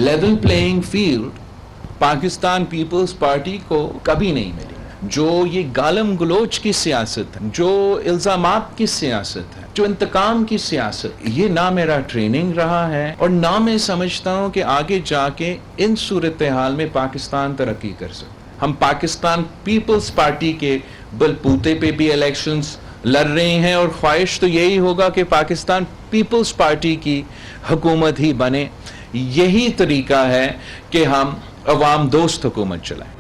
Level playing field Pakistan Peoples Party को कभी नहीं मिली। जो ये गालम गलोच की सियासत है, जो इल्जामात की सियासत है, जो इंतकाम की सियासत, ये ना मेरा ट्रेनिंग रहा है और ना मैं समझता हूं कि आगे जाके इन सूरत हाल में पाकिस्तान तरक्की कर सकता। हम पाकिस्तान पीपल्स पार्टी के बलबूते पे भी इलेक्शंस लड़ रहे हैं और ख्वाहिश तो यही होगा कि पाकिस्तान पीपल्स पार्टी की हुकूमत ही बने। यही तरीका है कि हम अवाम दोस्त हुकूमत चलाएं।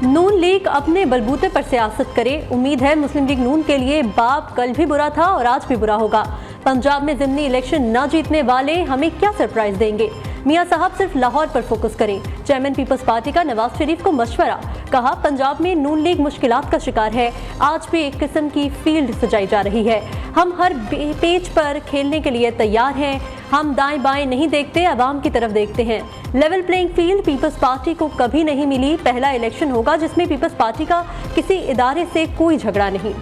नून लीग अपने बलबूते पर सियासत करे। उम्मीद है मुस्लिम लीग नून के लिए बाप कल भी बुरा था और आज भी बुरा होगा। पंजाब में ज़िमनी इलेक्शन न जीतने वाले हमें क्या सरप्राइज देंगे। मियां साहब सिर्फ लाहौर पर फोकस करें। चेयरमैन पीपल्स पार्टी का नवाज शरीफ को मशवरा। कहा पंजाब में नून लीग मुश्किलात का शिकार है। आज भी एक किस्म की फील्ड सजाई जा रही है। हम हर पेज पर खेलने के लिए तैयार हैं। हम दाएं बाएं नहीं देखते, अवाम की तरफ देखते हैं। Level playing field Peoples Party को कभी नहीं मिली। पहला इलेक्शन होगा जिसमें पीपल्स पार्टी का किसी इदारे से कोई झगड़ा नहीं।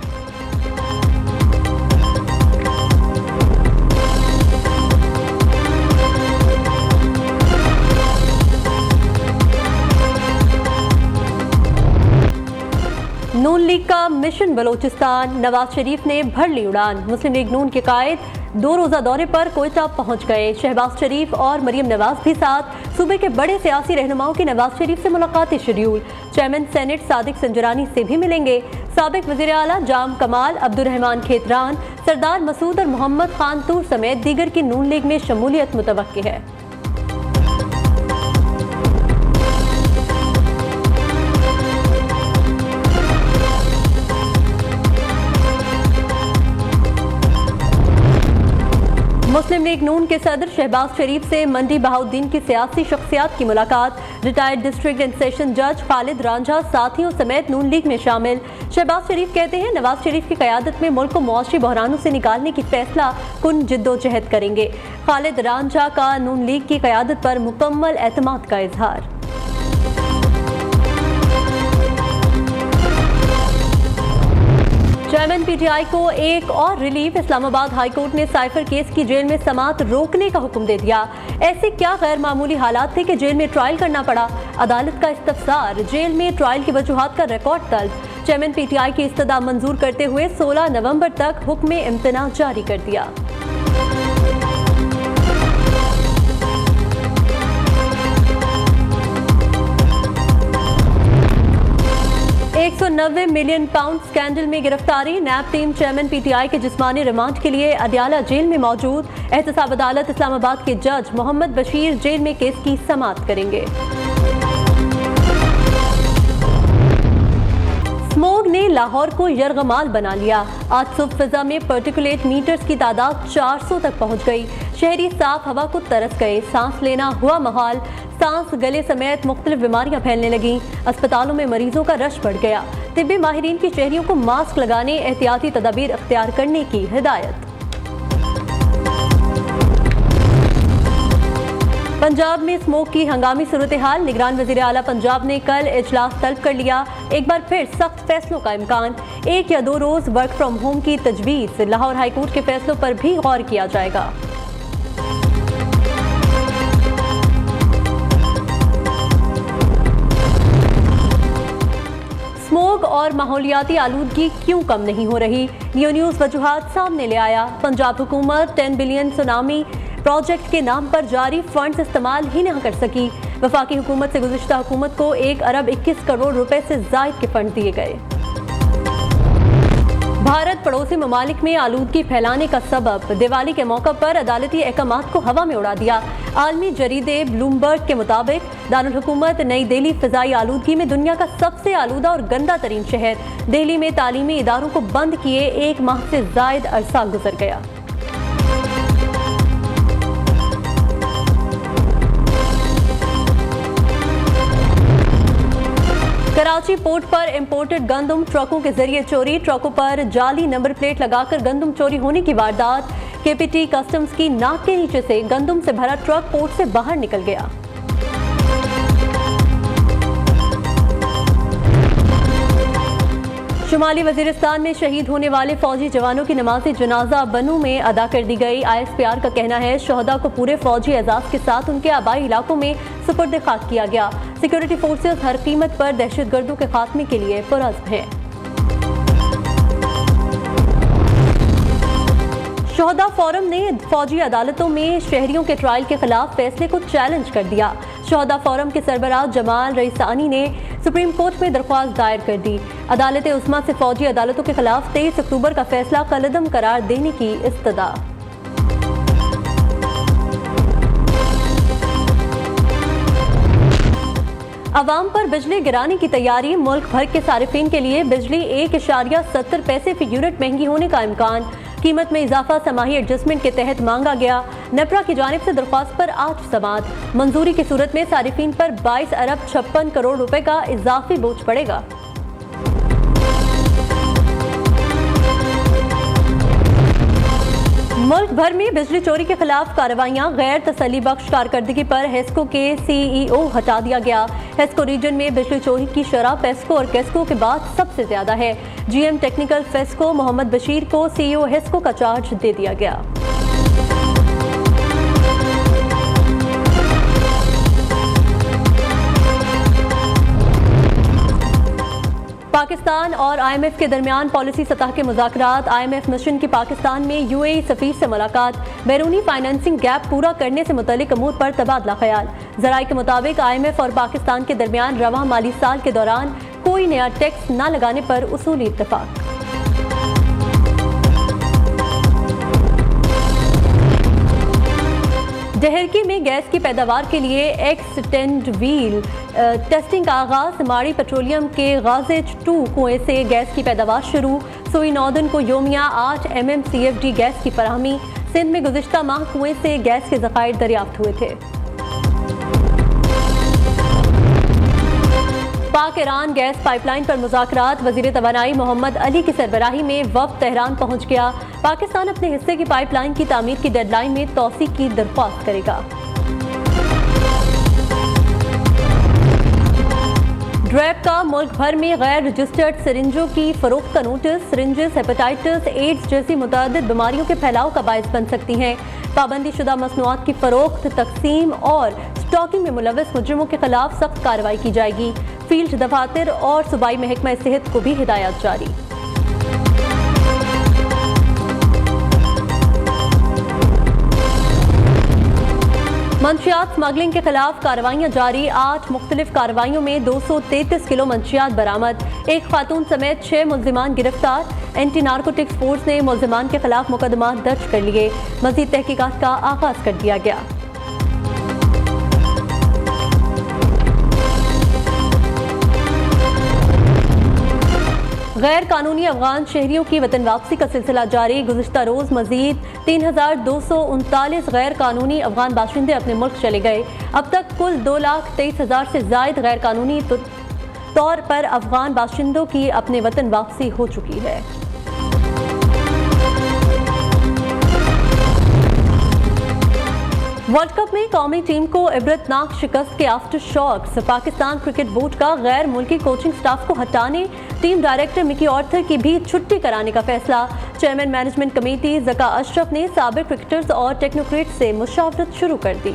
नून लीग का मिशन बलोचिस्तान। नवाज शरीफ ने भर ली उड़ान। मुस्लिम लीग नून के कायद 2 रोज़ा दौरे पर कोयटा पहुंच गए। शहबाज शरीफ और मरियम नवाज भी साथ। सूबे के बड़े सियासी रहनुमाओं की नवाज शरीफ से मुलाकाती schedule. Chairman senate Sadiq Sanjrani से भी मिलेंगे। साबिक वज़ीर आला जाम कमाल, अब्दुर्रहमान खेतरान, सरदार मसूद और मोहम्मद खान तूर समेत दीगर की नून लीग में शमूलियत मुतवक्की है। मुस्लिम लीग नून के सदर शहबाज शरीफ से मंडी बहाउद्दीन की सियासी शख्सियात की मुलाकात। रिटायर्ड डिस्ट्रिक्ट एंड सेशन जज खालिद रांझा साथियों समेत नून लीग में शामिल। शहबाज शरीफ कहते हैं नवाज शरीफ की क़यादत में मुल्क को मुआशी बहरानों से निकालने की फैसला कुन जिद्दोजहद करेंगे। खालिद रांझा का नून लीग की क़यादत पर मुकम्मल एतमाद का इजहार। चेयरमैन पीटीआई को एक और रिलीफ। इस्लामाबाद हाई कोर्ट ने साइफर केस की जेल में समाअत रोकने का हुक्म दे दिया। ऐसे क्या गैर मामूली हालात थे कि जेल में ट्रायल करना पड़ा। अदालत का इस्तफसार। जेल में ट्रायल की वजूहात का रिकॉर्ड तलब। चेयरमैन पीटीआई की इस्तदा मंजूर करते हुए 16 नवंबर तक हुक्म इम्तना जारी कर दिया। £190 मिलियन स्कैंडल में गिरफ्तारी। नैब टीम चेयरमैन पीटीआई के जिस्मानी रिमांड के लिए अडियाला जेल में मौजूद। एहतसाब अदालत इस्लामाबाद के जज मोहम्मद बशीर जेल में केस की समाअत करेंगे। स्मोग ने लाहौर को यरगमाल बना लिया। आज सुबह फिजा में पार्टिकुलेट मीटर्स की तादाद 400 तक पहुंच गई। शहरी साफ हवा को तरस गए। सांस लेना हुआ महाल। सांस गले समेत मुख्तलिफ बीमारियां फैलने लगीं। अस्पतालों में मरीजों का रश बढ़ गया। तिब्बी माहिरीन की शहरियों को मास्क लगाने, एहतियाती तदाबीर अख्तियार करने की हिदायत। पंजाब में स्मोक की हंगामी सूरत हाल। निगरान वज़ीर आला पंजाब ने कल इजलास तलब कर लिया। एक बार फिर सख्त फैसलों का इम्कान। 1 या 2 रोज वर्क फ्रॉम होम की तजवीज़। लाहौर हाई कोर्ट के फैसलों पर भी गौर किया जाएगा। स्मोग और माहौलियाती आलूदगी क्यों कम नहीं हो रही। न्यू न्यूज़ वजूहात सामने ले आया। पंजाब हुकूमत 10 बिलियन सुनामी प्रोजेक्ट के नाम पर जारी फंड्स इस्तेमाल ही नहीं कर सकी। वफाकी हुकूमत से गुज़िश्ता हुकूमत को 1 अरब 21 करोड़ रुपए से ज़ायद के फंड दिए गए। भारत पड़ोसी ममालिक में आलूदगी फैलाने का सबब। दिवाली के मौका पर अदालती अहकामात को हवा में उड़ा दिया। आलमी जरीदे ब्लूमबर्ग के मुताबिक दारुल हुकूमत नई दिल्ली फ़िज़ाई आलूदगी में दुनिया का सबसे आलूदा और गंदा तरीन शहर। दिल्ली में तालीमी इदारों को बंद किए 1 माह से ज़ायद अरसा गुजर गया। कराची पोर्ट पर इंपोर्टेड गंदम ट्रकों के जरिए चोरी। ट्रकों पर जाली नंबर प्लेट लगाकर गंदम चोरी होने की वारदात। केपीटी कस्टम्स की नाक के नीचे से गंदम से भरा ट्रक पोर्ट से बाहर निकल गया। शुमाली वजीरिस्तान में शहीद होने वाले फौजी जवानों की नमाज़े जनाजा बनू में अदा कर दी गई। ISPR का कहना है शहदा को पूरे फौजी एजाज के साथ उनके आबाई इलाकों में सुपुर्द खाक किया गया। सिक्योरिटी फोर्सेस हर कीमत पर दहशतगर्दों के खात्मे के लिए पुरअज़्म हैं। शहदा फोरम ने फौजी अदालतों में शहरियों के ट्रायल के खिलाफ फैसले को चैलेंज कर दिया। शहदा फोरम के सरबराह जमाल रईसानी ने सुप्रीम कोर्ट में दरख्वास्त दायर कर दी। अदालत उस्मा से फौजी अदालतों के खिलाफ 23 अक्टूबर का फैसला कलअदम करार देने की इस्तदा। अवाम पर बिजली गिराने की तैयारी। मुल्क भर के सारिफिन के लिए बिजली 1.70 पैसे फी यूनिट महंगी होने का इम्कान। कीमत में इजाफा समाही एडजस्टमेंट के तहत मांगा गया। नेपरा की जानिब से दरख्वास्त पर आज समाअत। मंजूरी की सूरत में सारिफिन पर 22 अरब 56 करोड़ रुपए का इजाफी बोझ पड़ेगा। मुल्क भर में बिजली चोरी के खिलाफ कार्रवाइयां। गैर तसल्ली बख्श कारकर्दगी पर हेस्को के CEO हटा दिया गया। हेस्को रीजन में बिजली चोरी की शरह पेस्को और केस्को के बाद सबसे ज्यादा है। GM technical FESCO Mohammad Bashir को CEO हेस्को का चार्ज दे दिया गया। पाकिस्तान और IMF के दरमियान पॉलिसी सतह के मुज़ाकरात। IMF मिशन की पाकिस्तान में UAE सफीर से मुलाकात। बैरूनी फाइनेंसिंग गैप पूरा करने से मुतल्लिक अमूर पर तबादला ख्याल। ज़राए के मुताबिक IMF और पाकिस्तान के दरमियान रवां माली साल के दौरान कोई नया टैक्स न लगाने पर उसूली इत्तफाक। डहरकी में गैस की पैदावार के लिए एक्सटेंड व्हील टेस्टिंग का आगाज। माड़ी पेट्रोलियम के गाजेज 2 कुएं से गैस की पैदावार शुरू। सोई नौदन को योमिया 8 MMCFD गैस की फराहमी। सिंध में गुज़िश्ता माह कुएं से गैस के ज़खायर दरियाफ्त हुए थे। पाक ईरान गैस पाइपलाइन पर मुज़ाकरात। वज़ीर तवानाई मोहम्मद अली की सरबराही में वफ़द तेहरान पहुंच गया। पाकिस्तान अपने हिस्से की पाइपलाइन की तामीर की डेडलाइन में तौसी की दरख्वास्त करेगा। ड्रैप का मुल्क भर में गैर रजिस्टर्ड सिरिंजों की फरोख्त का नोटिस। सिरिंजेस हेपेटाइटिस, एड्स जैसी मुतअद्दिद बीमारियों के फैलाव का बायस बन सकती हैं। पाबंदी शुदा मसनूआत की फरोख्त, तकसीम और स्टॉकिंग में मुलव्वस मुजरिमों के खिलाफ सख्त कार्रवाई की जाएगी। फील्ड दफातर और सूबाई महकमा सेहत को भी हिदायत जारी। मंशियात स्मगलिंग के खिलाफ कार्रवाइयां जारी। 8 मुख्तलिफ कार्रवाइयों में 233 किलो मंशियात बरामद। एक खातून समेत 6 मुल्जिमान गिरफ्तार। एंटी नार्कोटिक्स फोर्स ने मुल्जिमान के खिलाफ मुकदमा दर्ज कर लिए। मजीद तहकीकात का आगाज कर दिया गया। गैर कानूनी अफगान शहरियों की वतन वापसी का सिलसिला जारी। गुज़िश्ता रोज मजीद 3239 गैर कानूनी अफगान बाशिंदे अपने मुल्क चले गए। अब तक कुल 2,23,000 से जायद गैर कानूनी तौर पर अफगान बाशिंदों की अपने वतन वापसी हो चुकी है। वर्ल्ड कप में कौमी टीम को इबरतनाक शिकस्त के aftershocks. Pakistan cricket board का गैर मुल्की कोचिंग स्टाफ को हटाने, टीम डायरेक्टर मिकी ऑर्थर की भी छुट्टी कराने का फैसला। Chairman management committee Zaka Ashraf ने साबिक क्रिकेटर्स और टेक्नोक्रेट से मुशावरत शुरू कर दी।